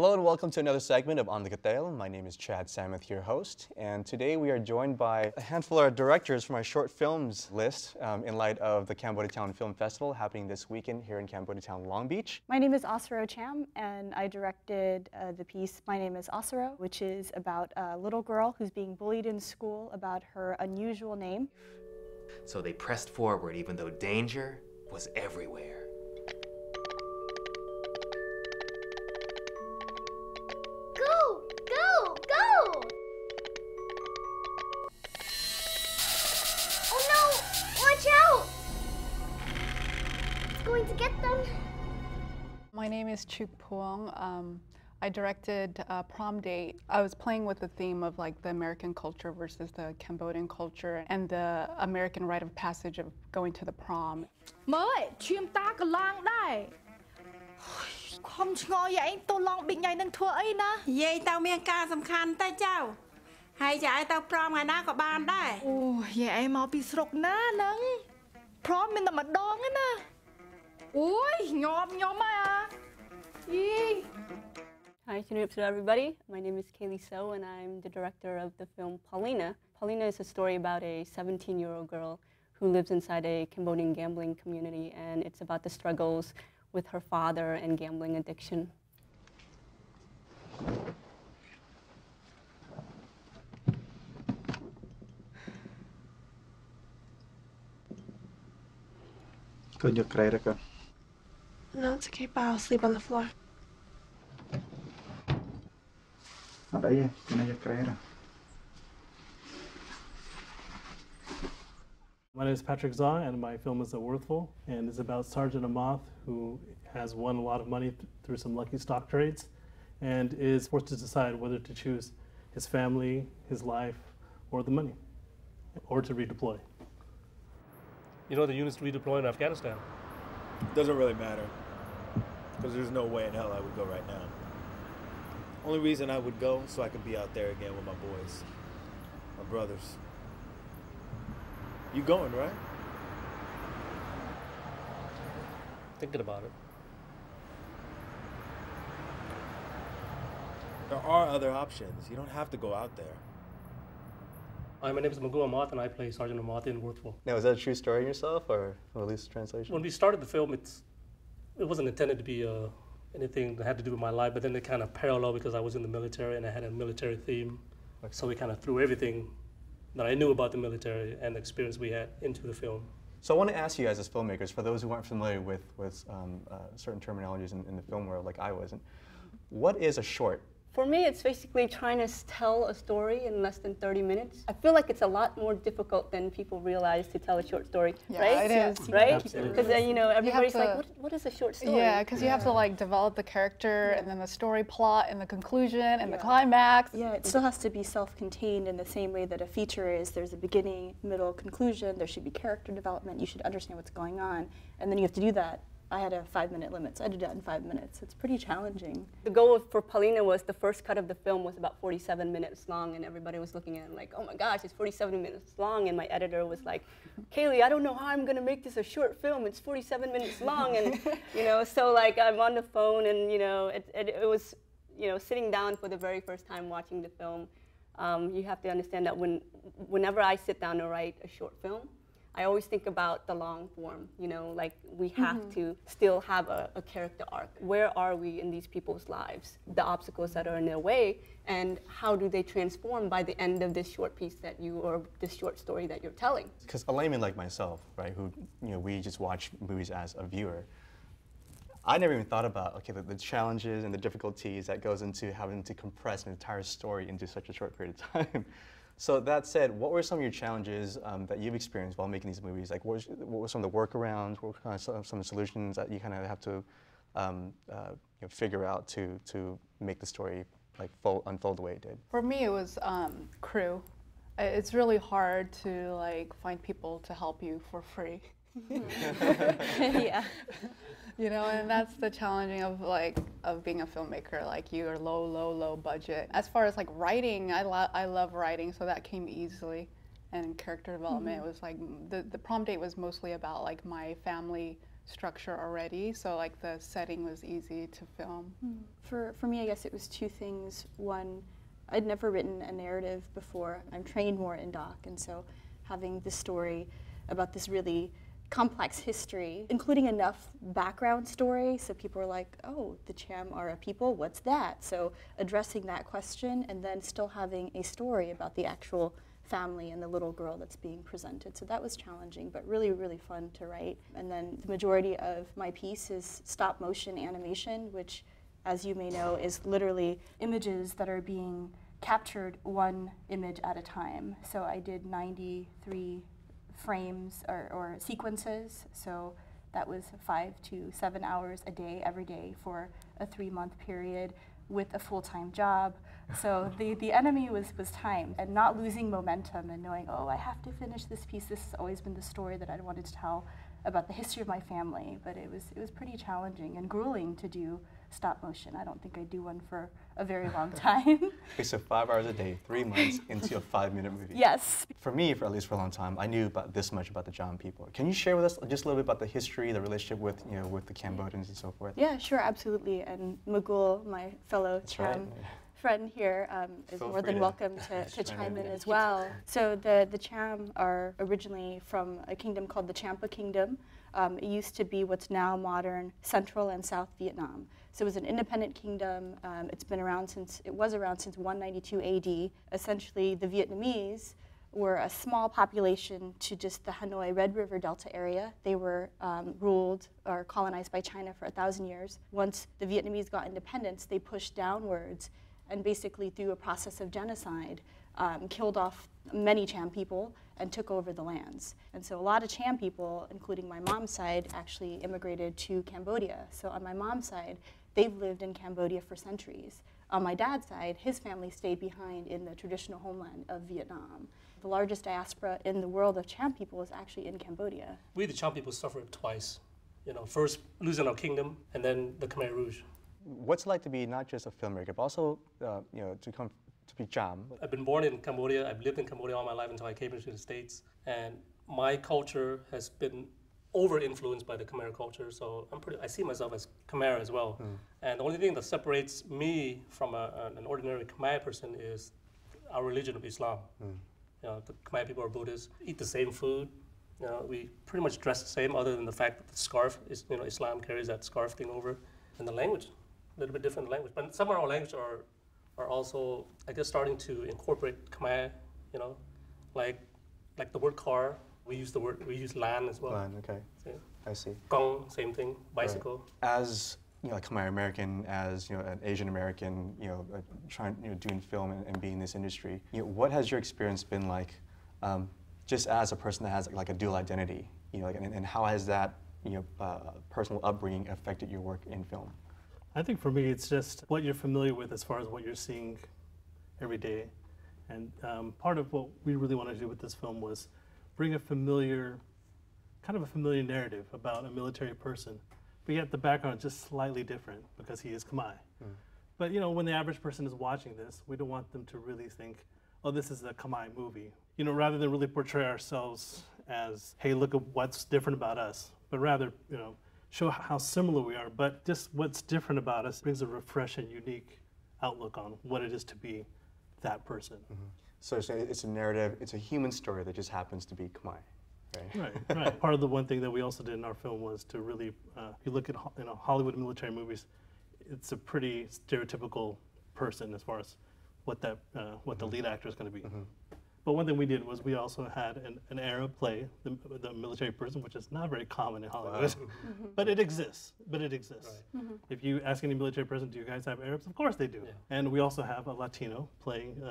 Hello and welcome to another segment of On the Katel. My name is Chad Samuth, your host, and today we are joined by a handful of directors from our short films list in light of the Cambodian Film Festival happening this weekend here in Cambodian, Long Beach. My name is Asiroh Cham, and I directed the piece My Name is Asiroh, which is about a little girl who's being bullied in school about her unusual name. So they pressed forward even though danger was everywhere. Going to get them. My name is Phuong. I directed Prom Date. I was playing with the theme of like the American culture versus the Cambodian culture and the American rite of passage of going to the prom. Hi to everybody. My name is Caylee and I'm the director of the film Paulina. Paulina is a story about a 17-year-old girl who lives inside a Cambodian gambling community, and it's about the struggles with her father and gambling addiction. No, it's okay, but I'll sleep on the floor. My name is Patrick Zah, and my film is Worthful, and it's about Sergeant Ahmuth, who has won a lot of money through some lucky stock trades, and is forced to decide whether to choose his family, his life, or the money, or to redeploy. You know the units redeploy in Afghanistan? Doesn't really matter, because there's no way in hell I would go right now. Only reason I would go so I could be out there again with my boys, my brothers. You going, right? Thinking about it. There are other options. You don't have to go out there. Hi, my name is Magul Ahmuth, and I play Sergeant Ahmuth in Worthful. Now, is that a true story in yourself, or at least translation? When we started the film, it wasn't intended to be anything that had to do with my life, but then it kind of paralleled because I was in the military and I had a military theme. Okay. So we kind of threw everything that I knew about the military and the experience we had into the film. So I want to ask you guys as filmmakers, for those who aren't familiar with certain terminologies in the film world like I wasn't, what is a short? For me, it's basically trying to tell a story in less than 30 minutes. I feel like it's a lot more difficult than people realize to tell a short story, right? It is. Right? Because you know, everybody's like, what is a short story? Yeah, because you have to like develop the character and then the story plot and the conclusion and the climax. Yeah, it still has to be self-contained in the same way that a feature is. There's a beginning, middle, conclusion. There should be character development. You should understand what's going on, and then you have to do that. I had a 5-minute limit, so I did that in 5 minutes. It's pretty challenging. The goal for Paulina was the first cut of the film was about 47 minutes long, and everybody was looking at it like, oh my gosh, it's 47 minutes long, and my editor was like, Caylee, I don't know how I'm gonna make this a short film. It's 47 minutes long, and you know, so like I'm on the phone, and you know, it was, you know, sitting down for the very first time watching the film. You have to understand that whenever I sit down to write a short film, I always think about the long form, you know, like we have to still have a character arc. Where are we in these people's lives? The obstacles that are in their way, and how do they transform by the end of this short piece that or this short story that you're telling? Because a layman like myself, right, who, you know, we just watch movies as a viewer, I never even thought about, okay, the challenges and the difficulties that goes into having to compress an entire story into such a short period of time. So that said, what were some of your challenges that you've experienced while making these movies? Like, what were some of the workarounds? What were some of the solutions that you kind of have to you know, figure out to make the story like unfold the way it did? For me, it was crew. It's really hard to like find people to help you for free. Yeah. You know, and that's the challenging of being a filmmaker. Like you're low budget. As far as like writing, I love writing, so that came easily. And character development was like the Prom Date was mostly about like my family structure already, so like the setting was easy to film. For me, I guess it was two things. One, I'd never written a narrative before. I'm trained more in doc, and so having this story about this really complex history, including enough background story, so people are like, oh, the Cham are a people, what's that? So addressing that question and then still having a story about the actual family and the little girl that's being presented. So that was challenging, but really, really fun to write. And then the majority of my piece is stop motion animation, which, as you may know, is literally images that are being captured one image at a time. So I did 93 frames or sequences, so that was 5 to 7 hours a day, every day for a 3-month period with a full-time job. So the enemy was time, and not losing momentum and knowing, oh, I have to finish this piece. This has always been the story that I wanted to tell about the history of my family, but it was pretty challenging and grueling to do stop motion. I don't think I'd do one for a very long time. Okay, so 5 hours a day, 3 months into a 5-minute movie. Yes. For me, at least for a long time, I knew about this much about the Cham people. Can you share with us just a little bit about the history, the relationship with, with the Cambodians and so forth? Yeah, sure, absolutely. And Magul, my fellow Cham friend here, is more than welcome to chime in as well. So the Cham are originally from a kingdom called the Champa Kingdom. It used to be what's now modern Central and South Vietnam. So it was an independent kingdom. It was around since 192 AD. Essentially, the Vietnamese were a small population to just the Hanoi Red River Delta area. They were ruled or colonized by China for 1,000 years. Once the Vietnamese got independence, they pushed downwards and basically through a process of genocide, killed off many Cham people and took over the lands. And so a lot of Cham people, including my mom's side, actually immigrated to Cambodia. So on my mom's side, they've lived in Cambodia for centuries. On my dad's side, his family stayed behind in the traditional homeland of Vietnam. The largest diaspora in the world of Cham people is actually in Cambodia. We, the Cham people, suffered twice. First losing our kingdom, and then the Khmer Rouge. What's it like to be not just a filmmaker, but also, to be Cham? I've been born in Cambodia. I've lived in Cambodia all my life until I came into the States. And my culture has been over-influenced by the Khmer culture, so I see myself as Khmer as well. And the only thing that separates me from an ordinary Khmer person is our religion of Islam. The Khmer people are Buddhists, eat the same food. We pretty much dress the same, other than the fact that the scarf is, Islam carries that scarf thing over. And the language, a little bit different language. But some of our language are also, I guess, starting to incorporate Khmer, like the word car. We use lan as well. Lan, okay. So, I see. Gong, same thing, bicycle. Right. As a Khmer American, as an Asian American, doing film and being in this industry, what has your experience been like, just as a person that has like a dual identity, and how has that personal upbringing affected your work in film? I think for me, it's just what you're familiar with as far as what you're seeing every day. And part of what we really wanted to do with this film was bring a familiar narrative about a military person, but yet the background is just slightly different because he is Khmer. But when the average person is watching this, we don't want them to really think, oh, this is a Khmer movie. Rather than really portray ourselves as, hey, look at what's different about us, but rather, show how similar we are, but just what's different about us brings a fresh and unique outlook on what it is to be that person. So it's a narrative, it's a human story that just happens to be Khmer, right? Right. Part of the one thing that we also did in our film was to really, if you look at Hollywood military movies, it's a pretty stereotypical person as far as what the lead actor is going to be. But one thing we did was we also had an Arab play the military person, which is not very common in Hollywood. But it exists. Right. If you ask any military person, do you guys have Arabs? Of course they do. Yeah. And we also have a Latino playing,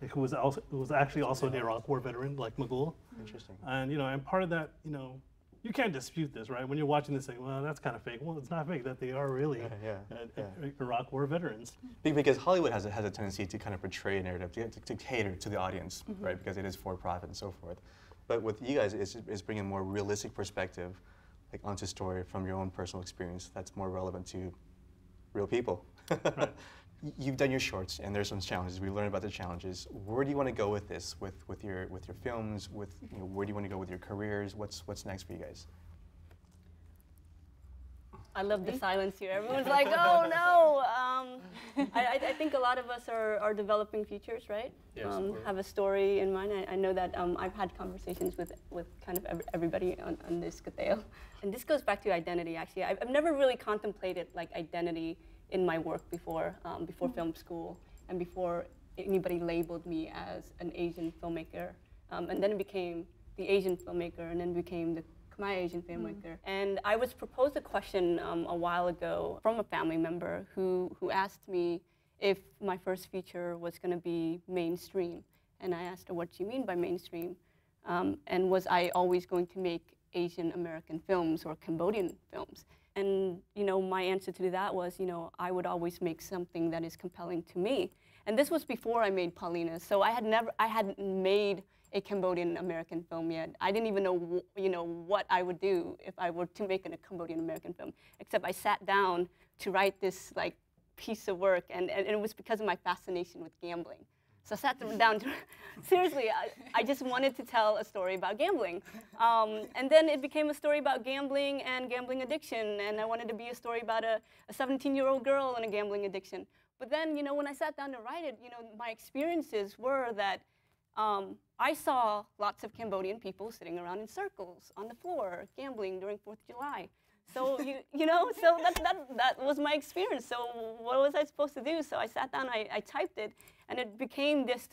who was actually also an Iraq war veteran, like Magul. Interesting. And and part of that, you can't dispute this, right? When you're watching this, saying, well, that's kind of fake. Well, it's not fake, that they are really Iraq war veterans. Because Hollywood has a tendency to kind of portray a narrative, to cater to the audience, right? Because it is for profit and so forth. But with you guys, it's bringing a more realistic perspective onto story from your own personal experience that's more relevant to real people. Right. You've done your shorts, and there's some challenges. We learned about the challenges. Where do you want to go with this, with your films? Where do you want to go with your careers? What's next for you guys? I love the silence here. Everyone's like, oh no. I think a lot of us are developing features, right? Yes, have a story in mind. I know that I've had conversations with kind of everybody on this kateo. And this goes back to identity, actually. I've never really contemplated like identity in my work before, before film school and before anybody labeled me as an Asian filmmaker. And then it became the Asian filmmaker, and then became the Khmer Asian filmmaker. And I was proposed a question a while ago from a family member who asked me if my first feature was going to be mainstream. And I asked her, what do you mean by mainstream? And was I always going to make Asian American films or Cambodian films? And my answer to that was, I would always make something that is compelling to me. And this was before I made Paulina, so I hadn't made a Cambodian American film yet. I didn't even know, what I would do if I were to make a Cambodian American film. Except I sat down to write this piece of work, and it was because of my fascination with gambling. So I sat down to, seriously, I just wanted to tell a story about gambling. And then it became a story about gambling and gambling addiction, and I wanted to be a story about a 17-year-old girl and a gambling addiction. But then, when I sat down to write it, my experiences were that I saw lots of Cambodian people sitting around in circles on the floor, gambling during 4th of July. So, so that was my experience. So what was I supposed to do? So I sat down, I typed it, and it became this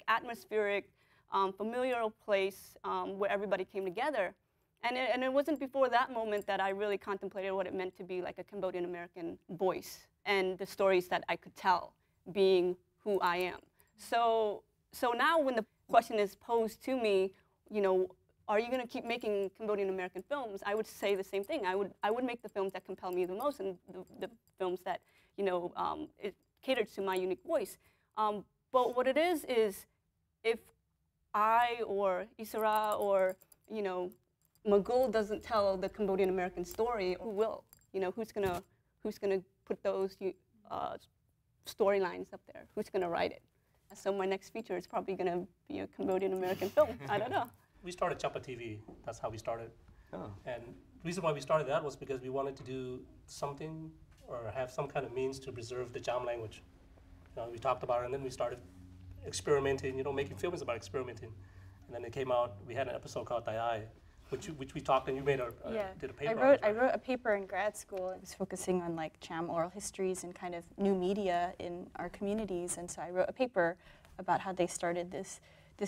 atmospheric, familiar place where everybody came together. And it wasn't before that moment that I really contemplated what it meant to be like a Cambodian American voice and the stories that I could tell being who I am. So now when the question is posed to me, are you going to keep making Cambodian American films? I would say the same thing. I would make the films that compel me the most, and the films that it caters to my unique voice. But what it is if I or Asiroh or Magul doesn't tell the Cambodian American story, who will? Who's gonna put those storylines up there? Who's gonna write it? So my next feature is probably gonna be a Cambodian American film. I don't know. We started Champa TV. That's how we started. Oh. And the reason why we started that was because we wanted to do something or have some kind of means to preserve the Cham language. We talked about it, and then we started experimenting. Making films about experimenting. And then it came out. We had an episode called Dai, which we talked, and you did a paper. I wrote a paper in grad school. It was focusing on Cham oral histories and kind of new media in our communities. And so I wrote a paper about how they started this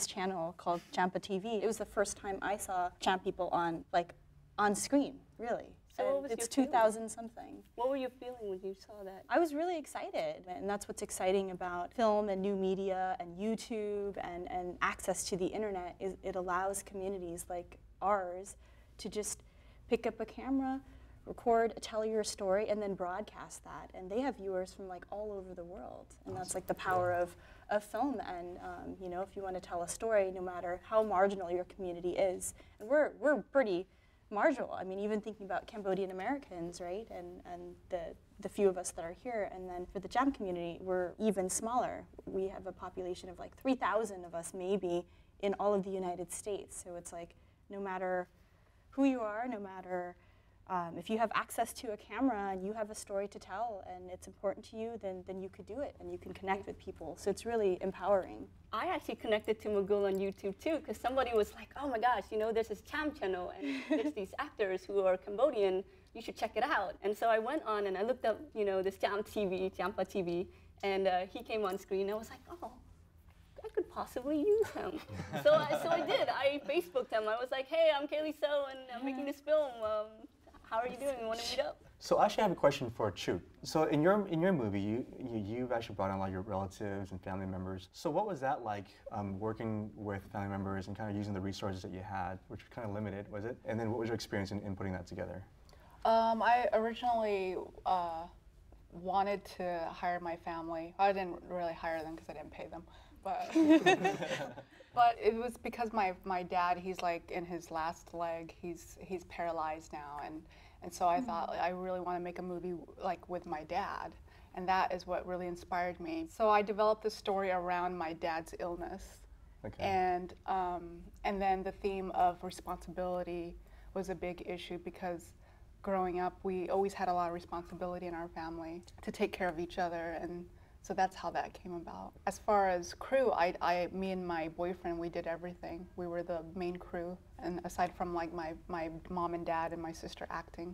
channel called Champa TV. It was the first time I saw Cham people on screen, really. So what was it's your 2000 something. What were you feeling when you saw that? I was really excited, and that's what's exciting about film and new media and YouTube and access to the internet. Is it allows communities like ours to just pick up a camera, record, tell your story, and then broadcast that. And they have viewers from all over the world, and that's the power of film. And if you want to tell a story, no matter how marginal your community is, and we're pretty marginal. I mean, even thinking about Cambodian Americans, right, and the few of us that are here, and then for the Cham community, we're even smaller. We have a population of 3,000 of us maybe in all of the United States. So it's no matter who you are, no matter if you have access to a camera and you have a story to tell and it's important to you, then you could do it and you can connect with people. So it's really empowering. I actually connected to Magul on YouTube too, because somebody was like, oh my gosh, there's this Cham channel and there's these actors who are Cambodian, you should check it out. And so I went on and I looked up, this Cham TV, Champa TV, and he came on screen. I was like, oh, I could possibly use him. so I did. I Facebooked him. I was like, hey, I'm Caylee So, and I'm making this film. How are you doing? You want to meet up? So I actually have a question for Chhouk. So in your movie, you've actually brought in a lot of your relatives and family members. So what was that like, working with family members and kind of using the resources that you had, which were kind of limited, was it? And then what was your experience in putting that together? I originally wanted to hire my family. I didn't really hire them because I didn't pay them, but but it was because my dad, he's in his last leg. He's paralyzed now, and so I thought I really want to make a movie with my dad, and that is what really inspired me. So I developed the story around my dad's illness, and then the theme of responsibility was a big issue because growing up, we always had a lot of responsibility in our family to take care of each other, and so that's how that came about. As far as crew, me and my boyfriend, we did everything. We were the main crew, and aside from like my mom and dad and my sister acting.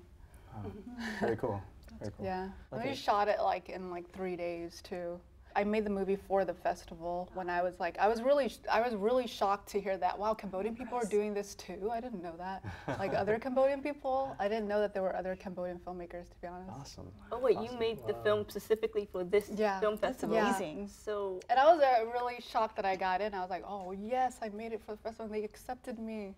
Oh, very cool. Very cool. Yeah, Okay. we shot it like in like 3 days too. I made the movie for the festival when I was like, I was really shocked to hear that, wow, Cambodian people are doing this too. I didn't know that. Like other Cambodian people, I didn't know that there were other Cambodian filmmakers, to be honest. Awesome. Oh wait, Awesome. you made the film specifically for this film festival? Yeah. Amazing. So, And I was really shocked that I got in. I was like, oh yes, I made it for the festival and they accepted me.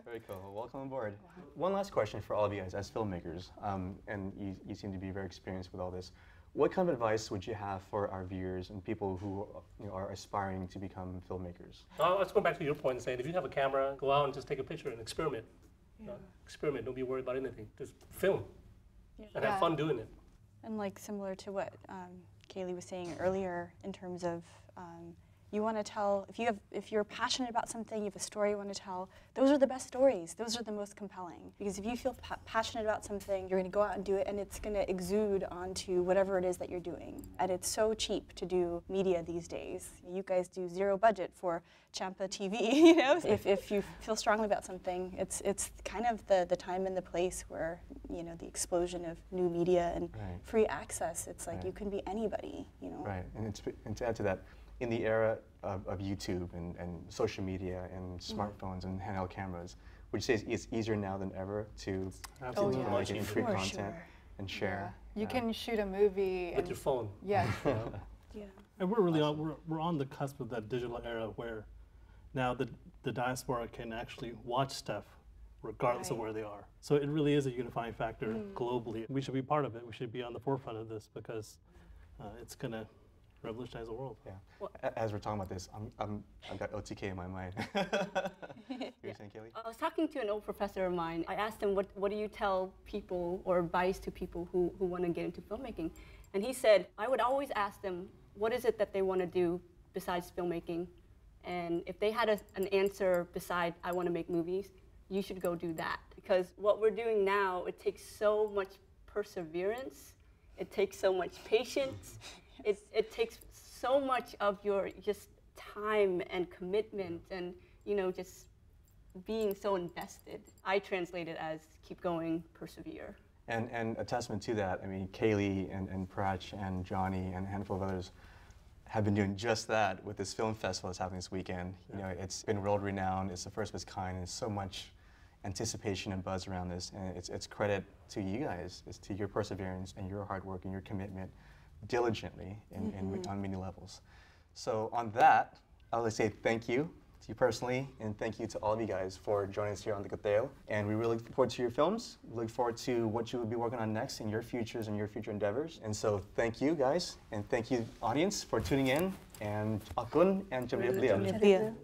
Very cool. Well, welcome aboard. One last question for all of you guys as filmmakers, and you seem to be very experienced with all this. What kind of advice would you have for our viewers and people who are aspiring to become filmmakers? Let's go back to your point and say, if you have a camera, go out and just take a picture and experiment. Experiment, don't be worried about anything. Just film and have fun doing it. And like similar to what Caylee was saying earlier in terms of you want to tell, if you're passionate about something, you have a story you want to tell, those are the best stories. Those are the most compelling. Because if you feel passionate about something, you're going to go out and do it, and it's going to exude onto whatever it is that you're doing. And it's so cheap to do media these days. You guys do zero budget for Champa TV, you know? If you feel strongly about something, it's kind of the time and the place where, you know, the explosion of new media and free access, it's like you can be anybody, you know? Right, and to add to that, in the era of YouTube and social media and smartphones and handheld cameras, would you say it's easier now than ever to make free content and share? Yeah. You can shoot a movie with your phone. Yeah. And we're really we're on the cusp of that digital era where now the diaspora can actually watch stuff regardless of where they are. So it really is a unifying factor globally. We should be part of it. We should be on the forefront of this because it's going to revolutionize the world. Yeah. Well, as we're talking about this, I've got OTK in my mind. You were saying, Caylee? I was talking to an old professor of mine. I asked him, what do you tell people or advise to people who want to get into filmmaking? And he said, I would always ask them, what is it that they want to do besides filmmaking? And if they had an answer beside, I want to make movies, you should go do that. Because what we're doing now, it takes so much perseverance. It takes so much patience. It takes so much of your just time and commitment and, you know, just being so invested. I translate it as keep going, persevere. And a testament to that, I mean, Caylee and Prach and Johnny and a handful of others have been doing just that with this film festival that's happening this weekend. You know, it's been world renowned, it's the first of its kind, and there's so much anticipation and buzz around this, and it's credit to you guys, it's to your perseverance and your hard work and your commitment diligently on many levels. So on that, I would say thank you to you personally, and thank you to all of you guys for joining us here on the Cateo. And we really look forward to your films. We look forward to what you will be working on next in your futures and your future endeavors. And so thank you guys, and thank you audience for tuning in. And akun and Jamia.